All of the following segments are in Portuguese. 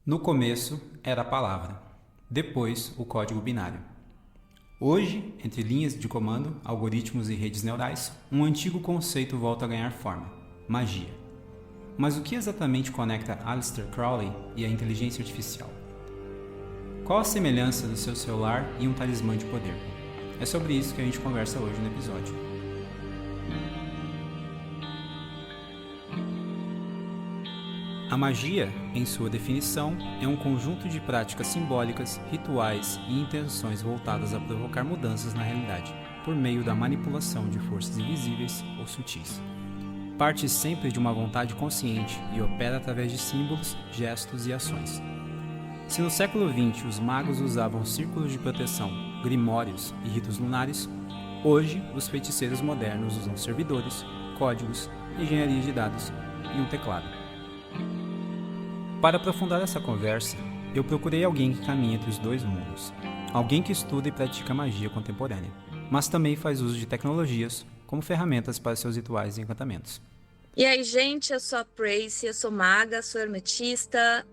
No começo era a palavra, depois o código binário. Hoje, entre linhas de comando, algoritmos e redes neurais, um antigo conceito volta a ganhar forma: magia. Mas o que exatamente conecta Aleister Crowley e a inteligência artificial? Qual a semelhança do seu celular e um talismã de poder? É sobre isso que a gente conversa hoje no episódio. A magia, em sua definição, é um conjunto de práticas simbólicas, rituais e intenções voltadas a provocar mudanças na realidade, por meio da manipulação de forças invisíveis ou sutis. Parte sempre de uma vontade consciente e opera através de símbolos, gestos e ações. Se no século XX os magos usavam círculos de proteção, grimórios e ritos lunares, hoje os feiticeiros modernos usam servidores, códigos, engenharia de dados e um teclado. Para aprofundar essa conversa, eu procurei alguém que caminha entre os dois mundos. Alguém que estuda e pratica magia contemporânea, mas também faz uso de tecnologias como ferramentas para seus rituais e encantamentos. E aí, gente, eu sou a Pracy, eu sou maga, sou hermetista,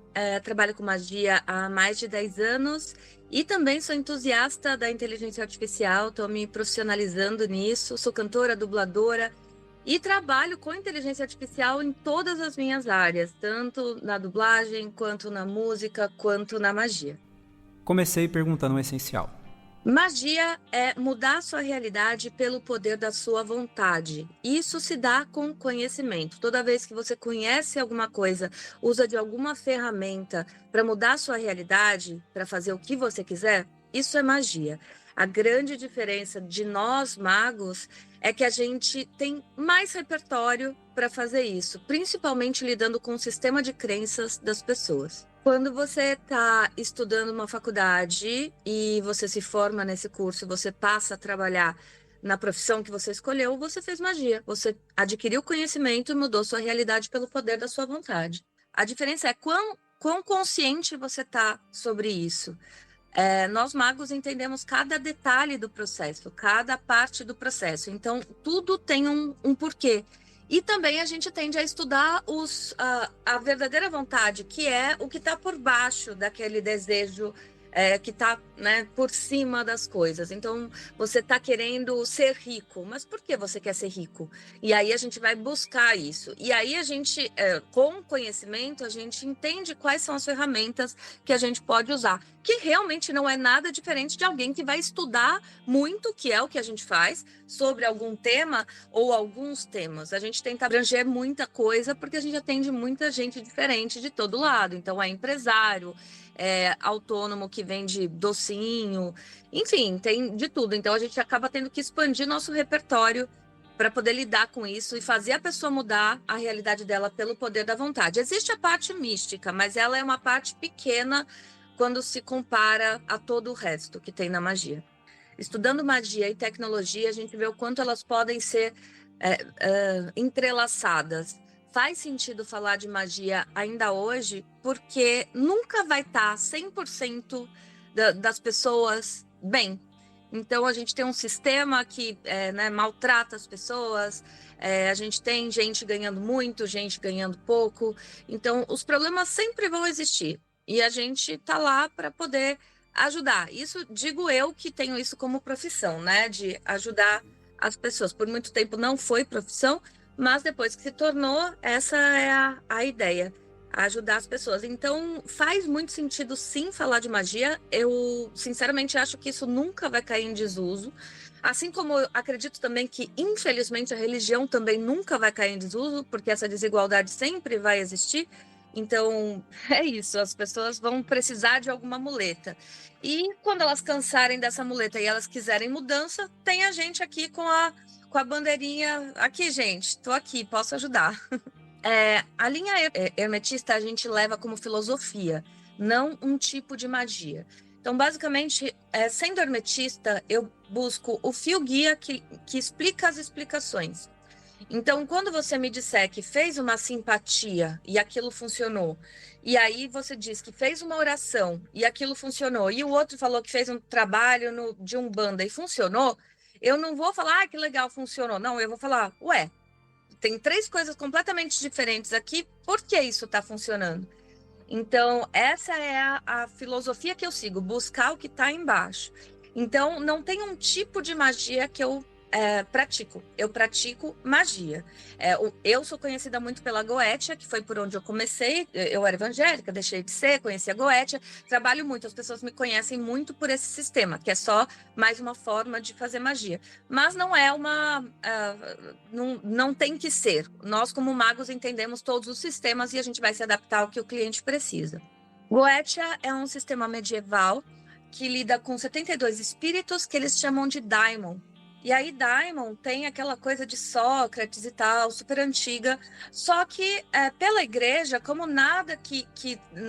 trabalho com magia há mais de 10 anos e também sou entusiasta da inteligência artificial, estou me profissionalizando nisso, sou cantora, dubladora e trabalho com inteligência artificial em todas as minhas áreas, tanto na dublagem, quanto na música, quanto na magia. Comecei perguntando o essencial. Magia é mudar a sua realidade pelo poder da sua vontade. Isso se dá com conhecimento. Toda vez que você conhece alguma coisa, usa de alguma ferramenta para mudar a sua realidade, para fazer o que você quiser, isso é magia. A grande diferença de nós magos é que a gente tem mais repertório para fazer isso, principalmente lidando com o sistema de crenças das pessoas. Quando você está estudando uma faculdade e você se forma nesse curso, você passa a trabalhar na profissão que você escolheu, você fez magia. Você adquiriu conhecimento e mudou sua realidade pelo poder da sua vontade. A diferença é quão consciente você está sobre isso. Nós magos entendemos cada detalhe do processo, cada parte do processo. Então, tudo tem um porquê. E também a gente tende a estudar a verdadeira vontade, que é o que está por baixo daquele desejo que está, né, por cima das coisas. Então, você está querendo ser rico, mas por que você quer ser rico? E aí a gente vai buscar isso. E aí a gente, com conhecimento, a gente entende quais são as ferramentas que a gente pode usar, que realmente não é nada diferente de alguém que vai estudar muito, que é o que a gente faz, sobre algum tema ou alguns temas. A gente tenta abranger muita coisa, porque a gente atende muita gente diferente de todo lado. Então, é empresário, autônomo que vende docinho, enfim, tem de tudo. Então, a gente acaba tendo que expandir nosso repertório para poder lidar com isso e fazer a pessoa mudar a realidade dela pelo poder da vontade. Existe a parte mística, mas ela é uma parte pequena quando se compara a todo o resto que tem na magia. Estudando magia e tecnologia, a gente vê o quanto elas podem ser entrelaçadas. Faz sentido falar de magia ainda hoje, porque nunca vai estar 100% das pessoas bem. Então, a gente tem um sistema que maltrata as pessoas, a gente tem gente ganhando muito, gente ganhando pouco. Então, os problemas sempre vão existir. E a gente está lá para poder ajudar. Isso digo eu que tenho isso como profissão, né? De ajudar as pessoas. Por muito tempo não foi profissão, mas depois que se tornou, essa é a ideia, ajudar as pessoas. Então, faz muito sentido, sim, falar de magia. Eu, sinceramente, acho que isso nunca vai cair em desuso. Assim como eu acredito também que, infelizmente, a religião também nunca vai cair em desuso, porque essa desigualdade sempre vai existir. Então, é isso, as pessoas vão precisar de alguma muleta. E quando elas cansarem dessa muleta e elas quiserem mudança, tem a gente aqui com a bandeirinha. Aqui, gente, estou aqui, posso ajudar. A linha hermetista a gente leva como filosofia, não um tipo de magia. Então, basicamente, sendo hermetista, eu busco o fio guia que explica as explicações. Então, quando você me disser que fez uma simpatia e aquilo funcionou, e aí você diz que fez uma oração e aquilo funcionou, e o outro falou que fez um trabalho de Umbanda e funcionou, eu não vou falar, que legal, funcionou. Não, eu vou falar, tem 3 coisas completamente diferentes aqui, por que isso está funcionando? Então, essa é a filosofia que eu sigo, buscar o que está embaixo. Então, não tem um tipo de magia que eu pratico. Eu pratico magia. Eu sou conhecida muito pela Goetia, que foi por onde eu comecei. Eu era evangélica, deixei de ser, conheci a Goetia. Trabalho muito, as pessoas me conhecem muito por esse sistema, que é só mais uma forma de fazer magia. Mas não é não tem que ser. Nós, como magos, entendemos todos os sistemas e a gente vai se adaptar ao que o cliente precisa. Goetia é um sistema medieval que lida com 72 espíritos que eles chamam de daimon. E aí, daimon tem aquela coisa de Sócrates e tal, super antiga. Só que, pela igreja, como nada que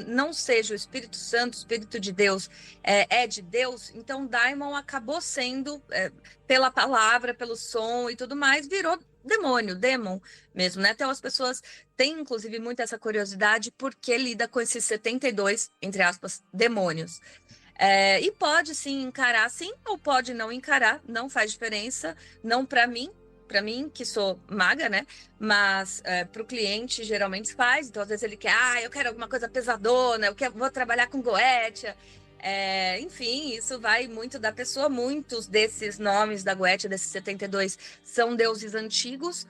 não seja o Espírito Santo, o Espírito de Deus, é de Deus, então daimon acabou sendo, pela palavra, pelo som e tudo mais, virou demônio, demon mesmo, né? Então as pessoas têm, inclusive, muito essa curiosidade porque lida com esses 72, entre aspas, demônios. E pode sim encarar, sim, ou pode não encarar, não faz diferença, não para mim, que sou maga, né? Mas para o cliente geralmente faz. Então, às vezes ele quer, eu quero alguma coisa pesadona, vou trabalhar com Goetia. Enfim, isso vai muito da pessoa. Muitos desses nomes da Goetia, desses 72, são deuses antigos,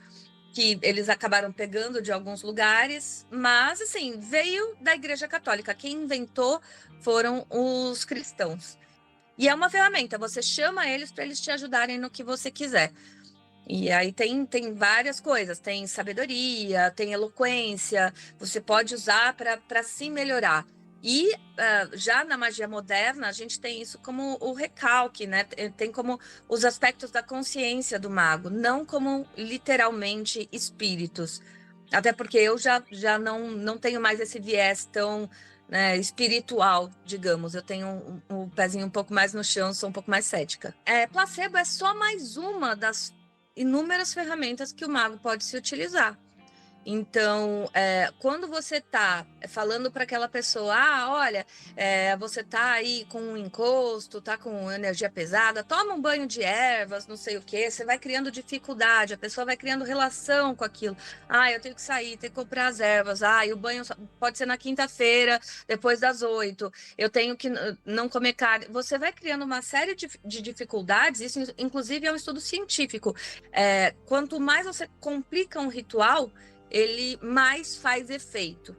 que eles acabaram pegando de alguns lugares, mas assim, veio da Igreja Católica. Quem inventou foram os cristãos. E é uma ferramenta, você chama eles para eles te ajudarem no que você quiser. E aí tem várias coisas, tem sabedoria, tem eloquência, você pode usar para se melhorar. E já na magia moderna, a gente tem isso como o recalque, né? Tem como os aspectos da consciência do mago, não como literalmente espíritos. Até porque eu já não tenho mais esse viés tão, né, espiritual, digamos. Eu tenho um pezinho um pouco mais no chão, sou um pouco mais cética. Placebo é só mais uma das inúmeras ferramentas que o mago pode se utilizar. Então, quando você está falando para aquela pessoa, olha, você está aí com um encosto, está com energia pesada, toma um banho de ervas, não sei o quê, você vai criando dificuldade, a pessoa vai criando relação com aquilo. Eu tenho que sair, tenho que comprar as ervas, e o banho pode ser na quinta-feira, depois das 8, eu tenho que não comer carne. Você vai criando uma série de dificuldades, isso inclusive é um estudo científico. Quanto mais você complica um ritual, ele mais faz efeito.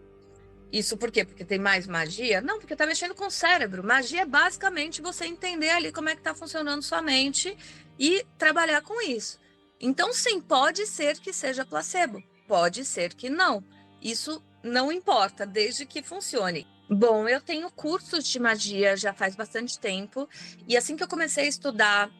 Isso por quê? Porque tem mais magia? Não, porque tá mexendo com o cérebro. Magia é basicamente você entender ali como é que tá funcionando sua mente e trabalhar com isso. Então, sim, pode ser que seja placebo. Pode ser que não. Isso não importa, desde que funcione. Bom, eu tenho cursos de magia já faz bastante tempo. E assim que eu comecei a estudar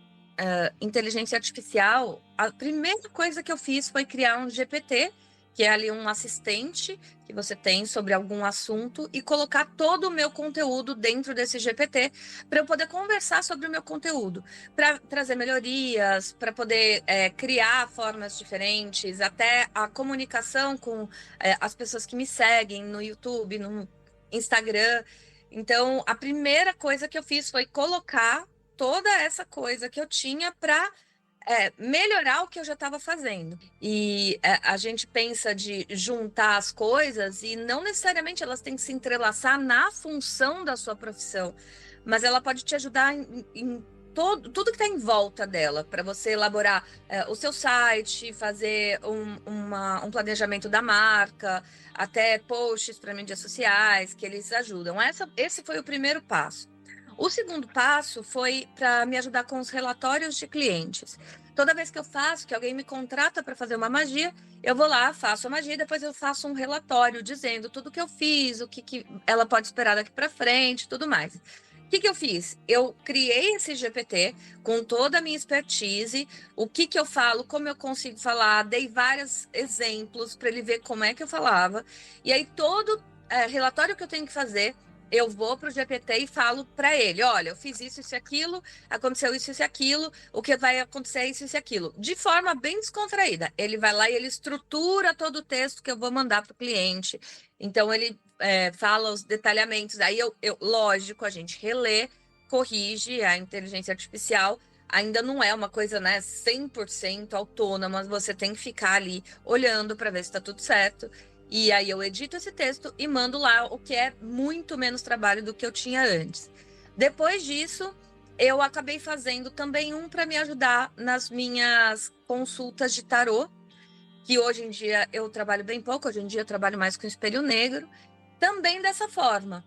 inteligência artificial, a primeira coisa que eu fiz foi criar um GPT, que é ali um assistente que você tem sobre algum assunto, e colocar todo o meu conteúdo dentro desse GPT para eu poder conversar sobre o meu conteúdo, para trazer melhorias, para poder criar formas diferentes, até a comunicação com as pessoas que me seguem no YouTube, no Instagram. Então, a primeira coisa que eu fiz foi colocar toda essa coisa que eu tinha para melhorar o que eu já estava fazendo. E a gente pensa de juntar as coisas e não necessariamente elas têm que se entrelaçar na função da sua profissão, mas ela pode te ajudar em tudo que está em volta dela, para você elaborar o seu site, fazer um planejamento da marca, até posts para mídias sociais, que eles ajudam. Esse foi o primeiro passo. O segundo passo foi para me ajudar com os relatórios de clientes. Toda vez que eu faço, que alguém me contrata para fazer uma magia, eu vou lá, faço a magia, depois eu faço um relatório dizendo tudo que eu fiz, o que ela pode esperar daqui para frente, tudo mais. O que eu fiz? Eu criei esse GPT com toda a minha expertise, o que eu falo, como eu consigo falar, dei vários exemplos para ele ver como é que eu falava, e aí todo relatório que eu tenho que fazer, eu vou para o GPT e falo para ele, olha, eu fiz isso e aquilo, aconteceu isso e aquilo, o que vai acontecer é isso e aquilo. De forma bem descontraída. Ele vai lá e ele estrutura todo o texto que eu vou mandar para o cliente. Então, ele fala os detalhamentos. Aí, lógico, a gente relê, corrige a inteligência artificial. Ainda não é uma coisa, né, 100% autônoma, mas você tem que ficar ali olhando para ver se está tudo certo. E aí eu edito esse texto e mando lá, o que é muito menos trabalho do que eu tinha antes. Depois disso, eu acabei fazendo também um para me ajudar nas minhas consultas de tarô, que hoje em dia eu trabalho bem pouco, hoje em dia eu trabalho mais com espelho negro, também dessa forma.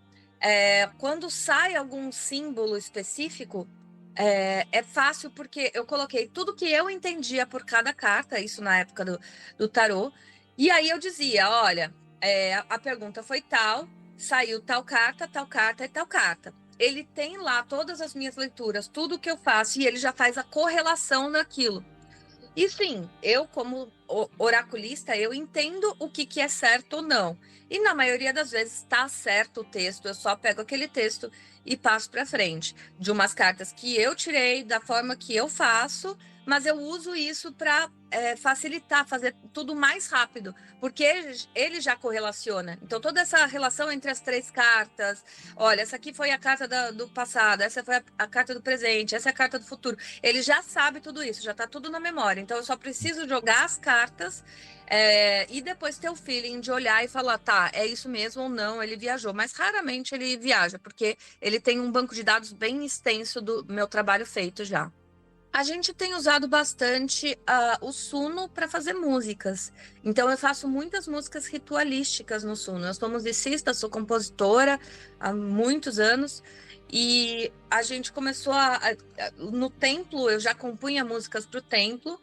Quando sai algum símbolo específico, é fácil porque eu coloquei tudo que eu entendia por cada carta, isso na época do tarô, e aí eu dizia, olha, a pergunta foi tal, saiu tal carta e tal carta. Ele tem lá todas as minhas leituras, tudo que eu faço, e ele já faz a correlação daquilo. E sim, eu como oraculista, eu entendo o que é certo ou não. E na maioria das vezes está certo o texto, eu só pego aquele texto e passo para frente. De umas cartas que eu tirei, da forma que eu faço, mas eu uso isso para facilitar, fazer tudo mais rápido, porque ele já correlaciona. Então, toda essa relação entre as 3 cartas, olha, essa aqui foi a carta do passado, essa foi a carta do presente, essa é a carta do futuro. Ele já sabe tudo isso, já está tudo na memória. Então, eu só preciso jogar as cartas e depois ter o feeling de olhar e falar, tá, é isso mesmo ou não, ele viajou. Mas raramente ele viaja, porque ele tem um banco de dados bem extenso do meu trabalho feito já. A gente tem usado bastante o Suno para fazer músicas. Então, eu faço muitas músicas ritualísticas no Suno. Eu sou musicista, sou compositora há muitos anos. E a gente começou no templo, eu já compunha músicas para o templo,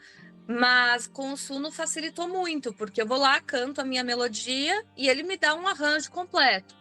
mas com o Suno facilitou muito, porque eu vou lá, canto a minha melodia e ele me dá um arranjo completo.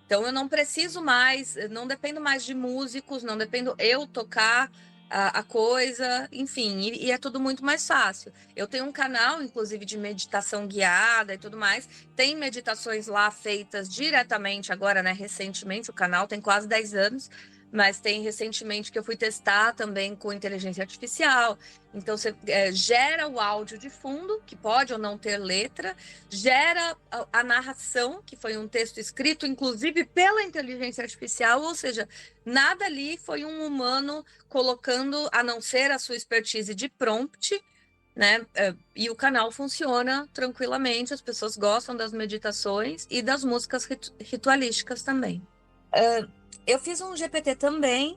Então, eu não preciso mais, não dependo mais de músicos, não dependo eu tocar a coisa, enfim, e é tudo muito mais fácil. Eu tenho um canal, inclusive, de meditação guiada e tudo mais. Tem meditações lá feitas diretamente agora, né? Recentemente, o canal tem quase 10 anos, mas tem recentemente que eu fui testar também com inteligência artificial. Então, você gera o áudio de fundo, que pode ou não ter letra, gera a narração, que foi um texto escrito, inclusive, pela inteligência artificial, ou seja, nada ali foi um humano colocando, a não ser a sua expertise de prompt, né? E o canal funciona tranquilamente, as pessoas gostam das meditações e das músicas ritualísticas também. Eu fiz um GPT também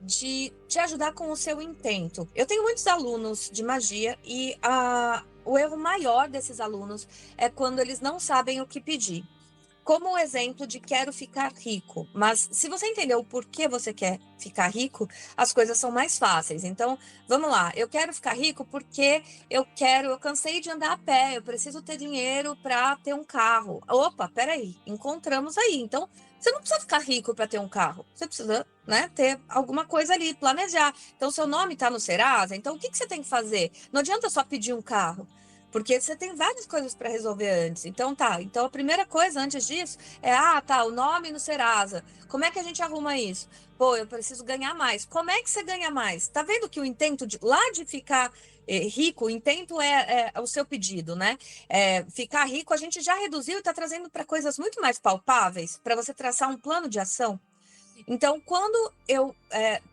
de te ajudar com o seu intento. Eu tenho muitos alunos de magia e o erro maior desses alunos é quando eles não sabem o que pedir. Como o exemplo de quero ficar rico. Mas se você entendeu o porquê você quer ficar rico, as coisas são mais fáceis. Então, vamos lá. Eu quero ficar rico porque eu cansei de andar a pé, eu preciso ter dinheiro para ter um carro. Opa, peraí, encontramos aí. Então, você não precisa ficar rico para ter um carro. Você precisa, né, ter alguma coisa ali, planejar. Então, seu nome está no Serasa. Então, o que você tem que fazer? Não adianta só pedir um carro. Porque você tem várias coisas para resolver antes. Então, tá. Então, a primeira coisa antes disso é, o nome no Serasa. Como é que a gente arruma isso? Pô, eu preciso ganhar mais. Como é que você ganha mais? Tá vendo que o intento lá de ficar rico, o intento é o seu pedido, né? Ficar rico, a gente já reduziu e está trazendo para coisas muito mais palpáveis, para você traçar um plano de ação. Então, quando eu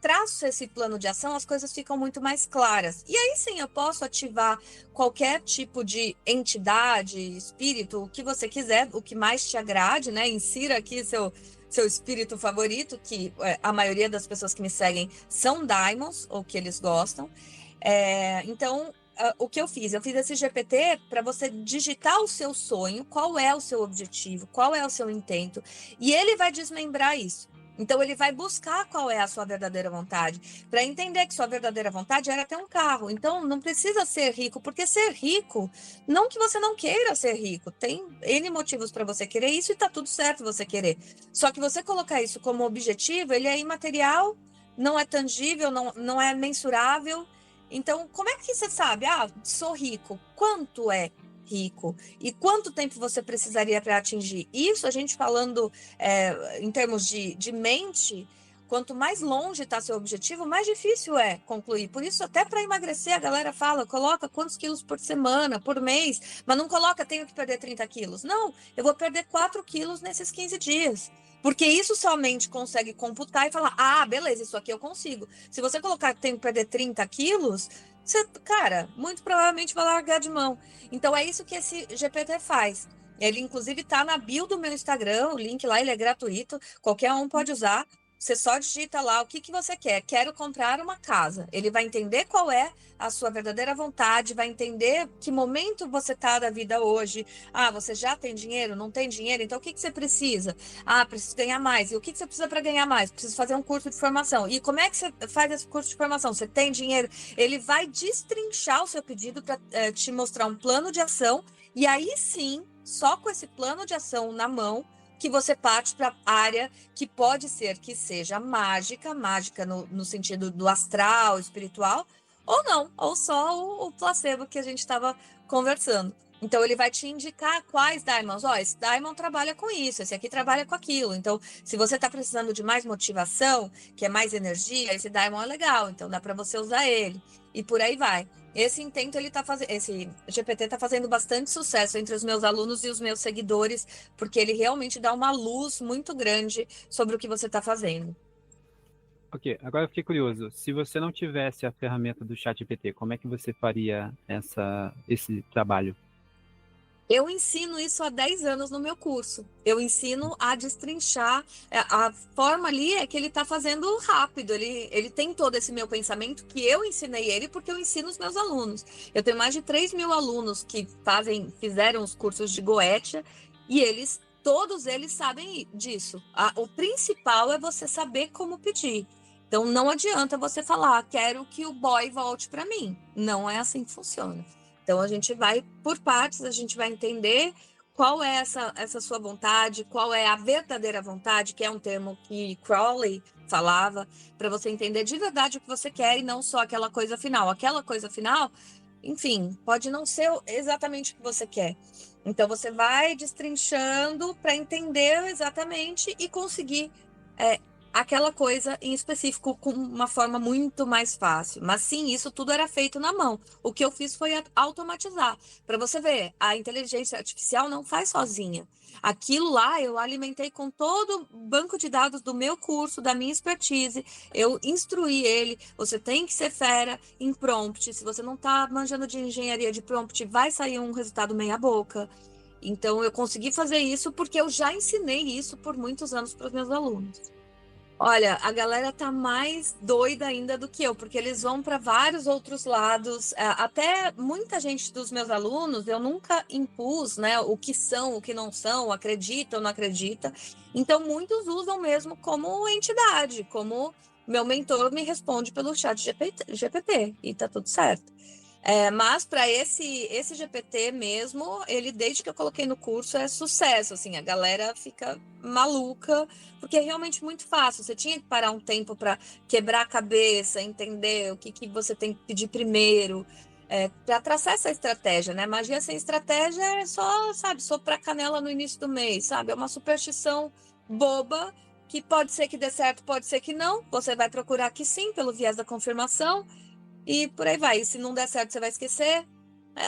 traço esse plano de ação, as coisas ficam muito mais claras. E aí sim, eu posso ativar qualquer tipo de entidade, espírito, o que você quiser, o que mais te agrade, né? Insira aqui seu espírito favorito, que a maioria das pessoas que me seguem são daimons, ou que eles gostam. Então, o que eu fiz? Eu fiz esse GPT para você digitar o seu sonho, qual é o seu objetivo, qual é o seu intento, e ele vai desmembrar isso. Então, ele vai buscar qual é a sua verdadeira vontade, para entender que sua verdadeira vontade era ter um carro. Então, não precisa ser rico, porque ser rico, não que você não queira ser rico, tem N motivos para você querer isso e tá tudo certo você querer. Só que você colocar isso como objetivo, ele é imaterial, não é tangível, não é mensurável. Então, como é que você sabe? Sou rico. Quanto é rico? E quanto tempo você precisaria para atingir? Isso, a gente falando em termos de mente, quanto mais longe está seu objetivo, mais difícil é concluir. Por isso, até para emagrecer, a galera fala, coloca quantos quilos por semana, por mês, mas não coloca, tenho que perder 30 quilos. Não, eu vou perder 4 quilos nesses 15 dias. Porque isso somente consegue computar e falar, beleza, isso aqui eu consigo. Se você colocar que tem que perder 30 quilos, você, cara, muito provavelmente vai largar de mão. Então, é isso que esse GPT faz. Ele, inclusive, está na bio do meu Instagram, o link lá, ele é gratuito, qualquer um pode usar. Você só digita lá o que você quer. Quero comprar uma casa. Ele vai entender qual é a sua verdadeira vontade, vai entender que momento você está da vida hoje. Ah, você já tem dinheiro? Não tem dinheiro? Então, o que você precisa? Ah, preciso ganhar mais. E o que você precisa para ganhar mais? Preciso fazer um curso de formação. E como é que você faz esse curso de formação? Você tem dinheiro? Ele vai destrinchar o seu pedido para te mostrar um plano de ação. E aí sim, só com esse plano de ação na mão, que você parte para a área que pode ser que seja mágica, mágica no sentido do astral, espiritual, ou não, ou só o placebo que a gente estava conversando. Então, ele vai te indicar quais diamonds. Ó, esse diamond trabalha com isso, esse aqui trabalha com aquilo. Então, se você está precisando de mais motivação, que é mais energia, esse diamond é legal, então dá para você usar ele. E por aí vai. Esse intento, esse GPT está fazendo bastante sucesso entre os meus alunos e os meus seguidores, porque ele realmente dá uma luz muito grande sobre o que você está fazendo. Ok, agora eu fiquei curioso. Se você não tivesse a ferramenta do ChatGPT, como é que você faria esse trabalho? Eu ensino isso há 10 anos no meu curso. Eu ensino a destrinchar. A forma ali é que ele está fazendo rápido. Ele tem todo esse meu pensamento que eu ensinei ele porque eu ensino os meus alunos. Eu tenho mais de 3.000 alunos que fizeram os cursos de Goetia e todos eles sabem disso. O principal é você saber como pedir. Então, não adianta você falar, quero que o boy volte para mim. Não é assim que funciona. Então, a gente vai por partes, a gente vai entender qual é essa sua vontade, qual é a verdadeira vontade, que é um termo que Crowley falava, para você entender de verdade o que você quer e não só aquela coisa final. Aquela coisa final, enfim, pode não ser exatamente o que você quer. Então, você vai destrinchando para entender exatamente e conseguir aquela coisa em específico com uma forma muito mais fácil. Mas sim, isso tudo era feito na mão. O que eu fiz foi automatizar. Para você ver, a inteligência artificial não faz sozinha. Aquilo lá eu alimentei com todo o banco de dados do meu curso, da minha expertise. Eu instruí ele. Você tem que ser fera em prompt. Se você não está manjando de engenharia de prompt, vai sair um resultado meia boca. Então, eu consegui fazer isso porque eu já ensinei isso por muitos anos para os meus alunos. Olha, a galera tá mais doida ainda do que eu, porque eles vão para vários outros lados. Até muita gente dos meus alunos, eu nunca impus, né, o que são, o que não são, acredita ou não acredita. Então, muitos usam mesmo como entidade, como meu mentor me responde pelo chat GPT, e tá tudo certo. Mas para esse GPT mesmo, ele desde que eu coloquei no curso é sucesso, assim, a galera fica maluca, porque é realmente muito fácil. Você tinha que parar um tempo para quebrar a cabeça, entender o que você tem que pedir primeiro, para traçar essa estratégia, né? Magia sem estratégia é só, sabe, soprar canela no início do mês, sabe? É uma superstição boba que pode ser que dê certo, pode ser que não. Você vai procurar que sim, pelo viés da confirmação. E por aí vai. E se não der certo, você vai esquecer.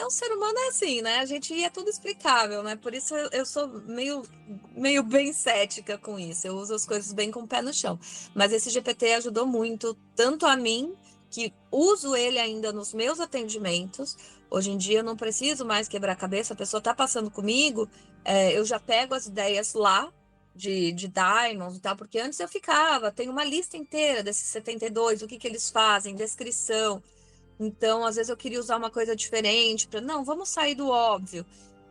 O ser humano é assim, né? A gente é tudo explicável, né? Por isso eu sou meio bem cética com isso. Eu uso as coisas bem com o pé no chão. Mas esse GPT ajudou muito, tanto a mim, que uso ele ainda nos meus atendimentos. Hoje em dia eu não preciso mais quebrar a cabeça. A pessoa está passando comigo, eu já pego as ideias lá de Diamonds e tal, porque antes eu tem uma lista inteira desses 72, o que eles fazem, descrição. Então, às vezes eu queria usar uma coisa diferente, não, vamos sair do óbvio.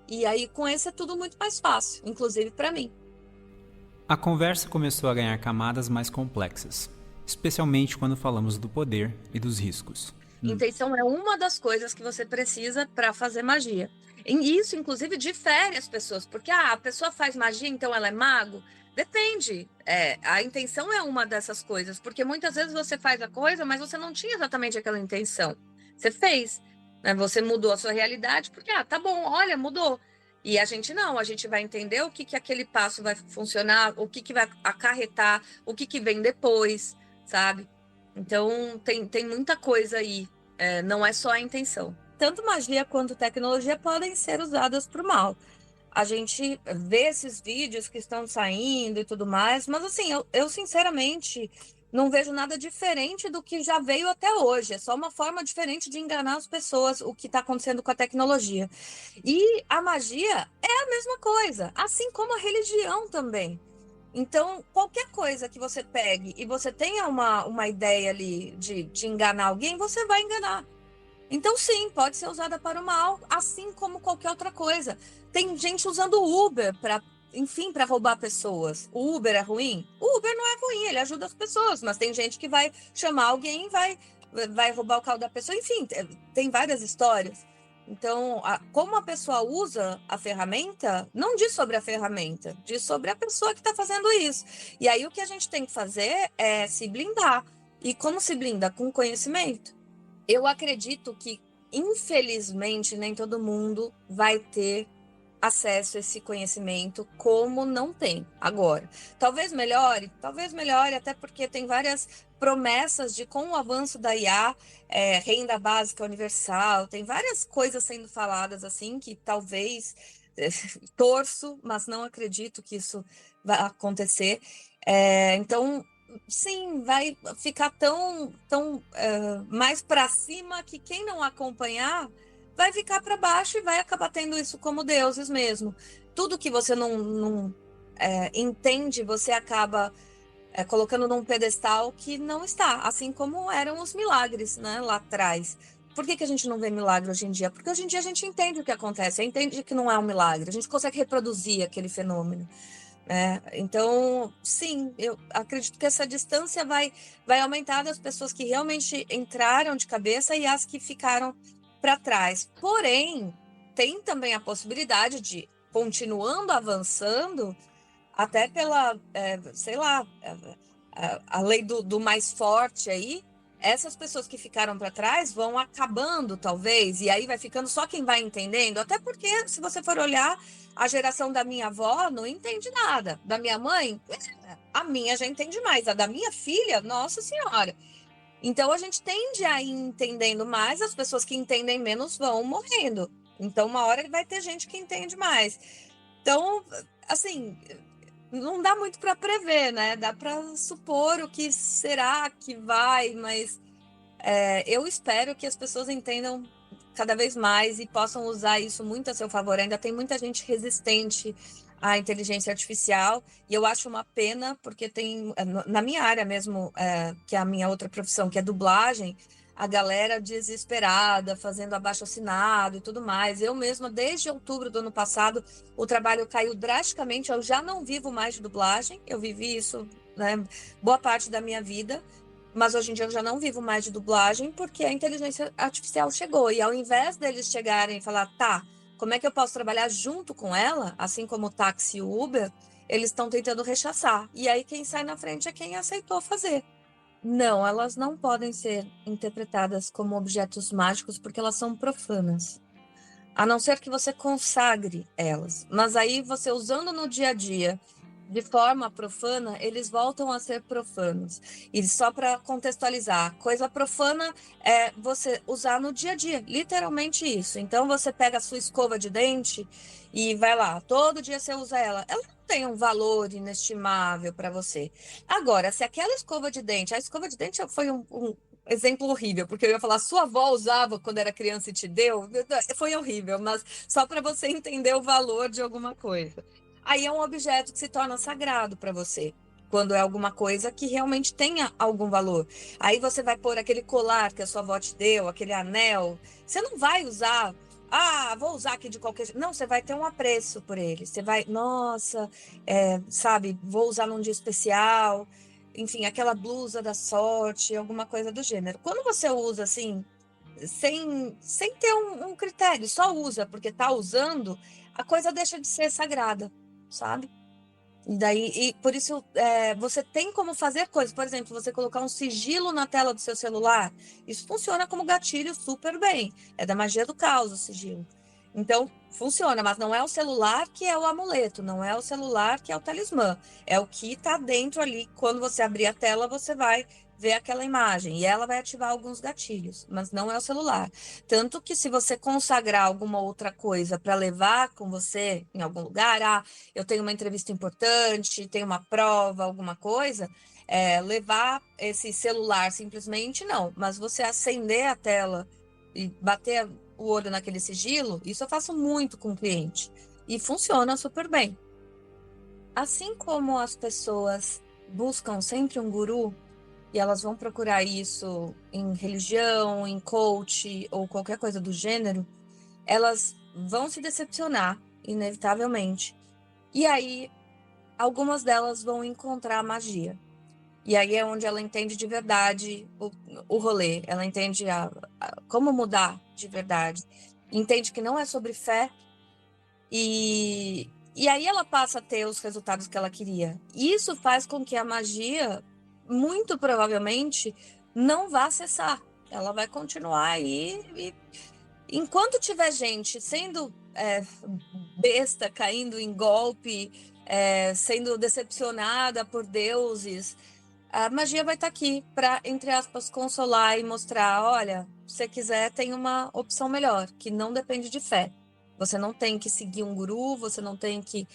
E aí, com esse é tudo muito mais fácil, inclusive para mim. A conversa começou a ganhar camadas mais complexas, especialmente quando falamos do poder e dos riscos. Intenção é uma das coisas que você precisa para fazer magia. E isso, inclusive, difere as pessoas, porque a pessoa faz magia, então ela é mago? Depende. A intenção é uma dessas coisas, porque muitas vezes você faz a coisa, mas você não tinha exatamente aquela intenção. Você fez, né? Você mudou a sua realidade, porque, tá bom, olha, mudou. E a gente não, a gente vai entender o que aquele passo vai funcionar, o que vai acarretar, o que vem depois, sabe? Então, tem muita coisa aí, não é só a intenção. Tanto magia quanto tecnologia podem ser usadas para o mal. A gente vê esses vídeos que estão saindo e tudo mais, mas assim, eu sinceramente não vejo nada diferente do que já veio até hoje. É só uma forma diferente de enganar as pessoas, o que está acontecendo com a tecnologia. E a magia é a mesma coisa, assim como a religião também. Então, qualquer coisa que você pegue e você tenha uma ideia ali de enganar alguém, você vai enganar. Então, sim, pode ser usada para o mal, assim como qualquer outra coisa. Tem gente usando o Uber para, enfim, para roubar pessoas. O Uber é ruim? O Uber não é ruim, ele ajuda as pessoas, mas tem gente que vai chamar alguém e vai roubar o carro da pessoa. Enfim, tem várias histórias. Então, como a pessoa usa a ferramenta, não diz sobre a ferramenta, diz sobre a pessoa que está fazendo isso. E aí o que a gente tem que fazer é se blindar. E como se blinda? Com conhecimento. Eu acredito que, infelizmente, nem todo mundo vai ter acesso a esse conhecimento como não tem agora. Talvez melhore, até porque tem várias promessas de com o avanço da IA, renda básica universal, tem várias coisas sendo faladas assim que talvez torço, mas não acredito que isso vai acontecer. Então, sim, vai ficar tão mais para cima que quem não acompanhar vai ficar para baixo e vai acabar tendo isso como deuses mesmo. Tudo que você não entende, você acaba colocando num pedestal que não está, assim como eram os milagres, né, lá atrás. Por que a gente não vê milagre hoje em dia? Porque hoje em dia a gente entende o que acontece, entende que não é um milagre, a gente consegue reproduzir aquele fenômeno. Então, sim, eu acredito que essa distância vai aumentar das pessoas que realmente entraram de cabeça e as que ficaram para trás. Porém, tem também a possibilidade de, continuando avançando, até pela, sei lá, a lei do mais forte aí, essas pessoas que ficaram para trás vão acabando, talvez, e aí vai ficando só quem vai entendendo, até porque, se você for olhar, a geração da minha avó não entende nada, da minha mãe, a minha já entende mais, a da minha filha, nossa senhora. Então, a gente tende a ir entendendo mais, as pessoas que entendem menos vão morrendo. Então, uma hora vai ter gente que entende mais. Então, assim, não dá muito para prever, né? Dá para supor o que será que vai, mas eu espero que as pessoas entendam cada vez mais e possam usar isso muito a seu favor. Ainda tem muita gente resistente à inteligência artificial e eu acho uma pena, porque tem, na minha área mesmo, que é a minha outra profissão, que é dublagem, a galera desesperada, fazendo abaixo-assinado e tudo mais. Eu mesma, desde outubro do ano passado, o trabalho caiu drasticamente, eu já não vivo mais de dublagem, eu vivi isso, né, boa parte da minha vida, mas hoje em dia eu já não vivo mais de dublagem porque a inteligência artificial chegou. E ao invés deles chegarem e falar, tá, como é que eu posso trabalhar junto com ela, assim como o táxi e o Uber, eles estão tentando rechaçar. E aí quem sai na frente é quem aceitou fazer. Não, elas não podem ser interpretadas como objetos mágicos porque elas são profanas. A não ser que você consagre elas. Mas aí você usando no dia a dia de forma profana, eles voltam a ser profanos. E só para contextualizar, coisa profana é você usar no dia a dia, literalmente isso. Então você pega a sua escova de dente e vai lá, todo dia você usa ela. Ela não tem um valor inestimável para você. Agora, se aquela escova de dente, a escova de dente foi um exemplo horrível, porque eu ia falar, sua avó usava quando era criança e te deu, foi horrível, mas só para você entender o valor de alguma coisa. Aí é um objeto que se torna sagrado para você, quando é alguma coisa que realmente tenha algum valor. Aí você vai pôr aquele colar que a sua avó te deu, aquele anel, você não vai usar, vou usar aqui de qualquer jeito. Não, você vai ter um apreço por ele. Você vai, nossa, sabe, vou usar num dia especial, enfim, aquela blusa da sorte, alguma coisa do gênero. Quando você usa assim, sem ter um critério, só usa porque tá usando, a coisa deixa de ser sagrada, sabe? E por isso você tem como fazer coisas, por exemplo, você colocar um sigilo na tela do seu celular, isso funciona como gatilho super bem, é da magia do caos o sigilo. Então, funciona, mas não é o celular que é o amuleto, não é o celular que é o talismã, é o que está dentro ali, quando você abrir a tela, você vai ver aquela imagem e ela vai ativar alguns gatilhos, mas não é o celular. Tanto que se você consagrar alguma outra coisa para levar com você em algum lugar, eu tenho uma entrevista importante, tenho uma prova, alguma coisa, levar esse celular simplesmente não, mas você acender a tela e bater o olho naquele sigilo, isso eu faço muito com o cliente e funciona super bem. Assim como as pessoas buscam sempre um guru, e elas vão procurar isso em religião, em coach ou qualquer coisa do gênero, elas vão se decepcionar, inevitavelmente. E aí, algumas delas vão encontrar a magia. E aí é onde ela entende de verdade o rolê, ela entende como mudar de verdade. Entende que não é sobre fé, e aí ela passa a ter os resultados que ela queria. Isso faz com que a magia, muito provavelmente, não vá cessar. Ela vai continuar aí. E enquanto tiver gente sendo besta, caindo em golpe, sendo decepcionada por deuses, a magia vai estar aqui para, entre aspas, consolar e mostrar: olha, se você quiser, tem uma opção melhor, que não depende de fé. Você não tem que seguir um guru, você não tem que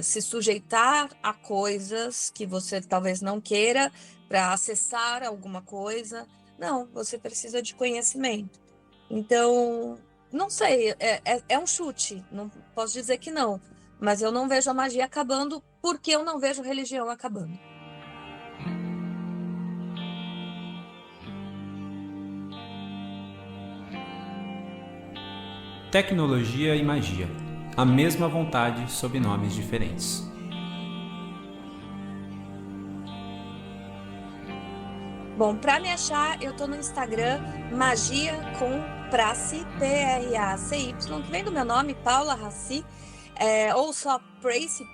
se sujeitar a coisas que você talvez não queira para acessar alguma coisa. Não, você precisa de conhecimento. Então, não sei, é um chute, não posso dizer que não, mas eu não vejo a magia acabando porque eu não vejo religião acabando. Tecnologia e magia. A mesma vontade sob nomes diferentes. Bom, para me achar, eu tô no Instagram Magia com Pracy, Pracy, que vem do meu nome, Paula Raci, ou só Pracy,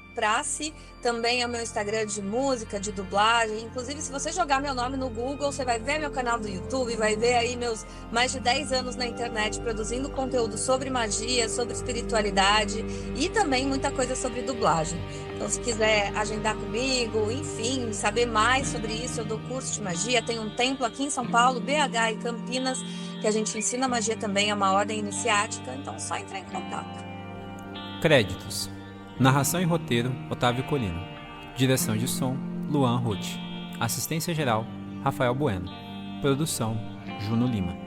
também é o meu Instagram de música, de dublagem. Inclusive, se você jogar meu nome no Google, você vai ver meu canal do YouTube, vai ver aí meus mais de 10 anos na internet produzindo conteúdo sobre magia, sobre espiritualidade e também muita coisa sobre dublagem. Então, se quiser agendar comigo, enfim, saber mais sobre isso, eu dou curso de magia. Tem um templo aqui em São Paulo, BH e Campinas, que a gente ensina magia também, é uma ordem iniciática. Então, só entrar em contato. Créditos. Narração e roteiro, Otávio Colino. Direção de som, Luan Ruth. Assistência geral, Rafael Bueno. Produção, Juno Lima.